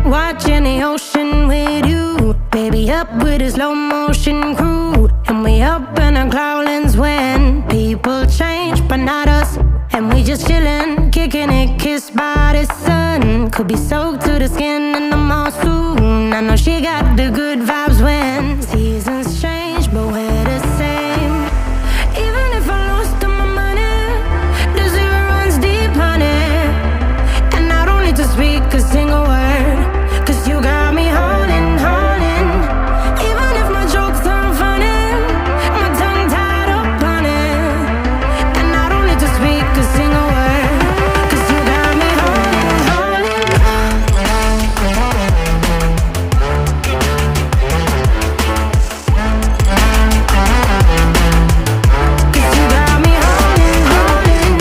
Watching the ocean with you, baby, up with a slow motion crew. And we up in our clouds when people change, but not us. And we just chillin', kicking it, kissed by the sun. Could be soaked to the skin in the mall soon. I know she got the good vibes when seasons change, but we're the same. Even if I lost all my money, the zero runs deep, honey. And I don't need to speak a single word, 'cause you got me holding, holding. Even if my jokes aren't funny, my tongue tied up on it. And I don't need to speak a single word, 'cause you got me holding, holding. 'Cause you got me holding, holding.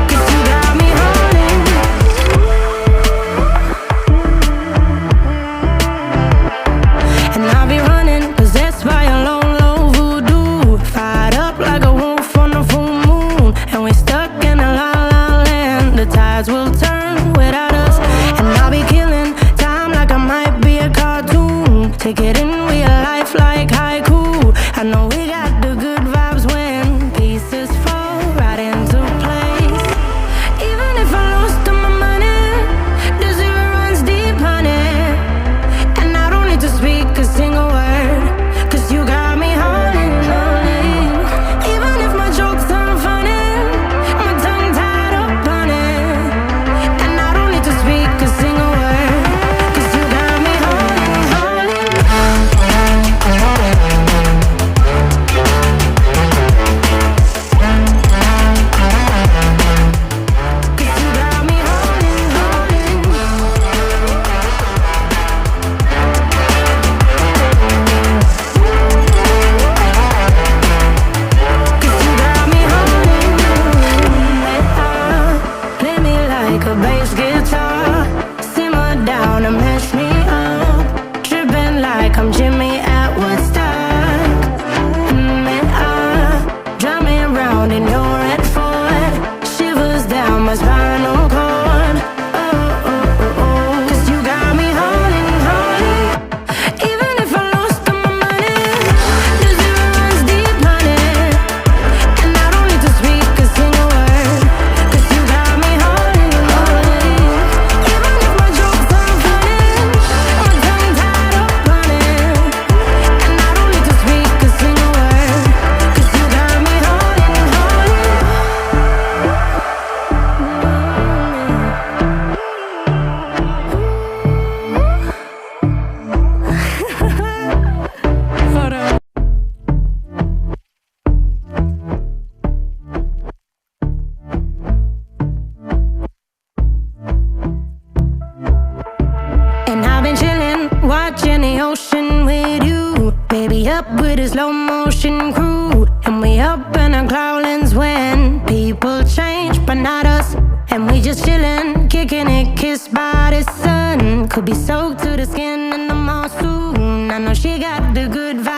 'Cause you got me holding. And I'll be running, 'cause that's why I'm low, low voodoo. Fired up like a wolf on the full moon. And we're stuck in a la la land. The tides will turn without us. And I'll be killing time like I might be a cartoon. Take it in real life like haiku. I know we got the good vibes when pieces fall right into place. Even if I lost all my money, the zero runs deep, honey. And I don't need to speak a single word, 'cause you got me holding, holding. Even if my jokes aren't funny, my tongue tied up on it. And I don't need to speak a single word, 'cause you got me holding, holding. 'Cause you got me holding, holding. 'Cause you got me holding. Play me like a bass guitar, simmer down and mash me up, tripping like I'm Jimmy at Woodstock. Drive me around in your red Ford, shivers down my spinal cord. Oh, oh, oh, oh. 'Cause you got me holding, holding. Even if I lost all my money, the zero runs deep, honey. And I don't need to speak a single word, 'cause you got me holding, holding. Even if my jokes aren't funny, my tongue tied up on it. And I don't need to speak a single word, 'cause you got me holding, holding. Foto. And I've been chillin', watching the ocean with you, baby, up with a slow motion crew. And we up in our clouds when people change, but not us. And we just chillin', kicking it, kissed by the sun. Could be soaked to the skin in the mall soon. I know she got the good vibes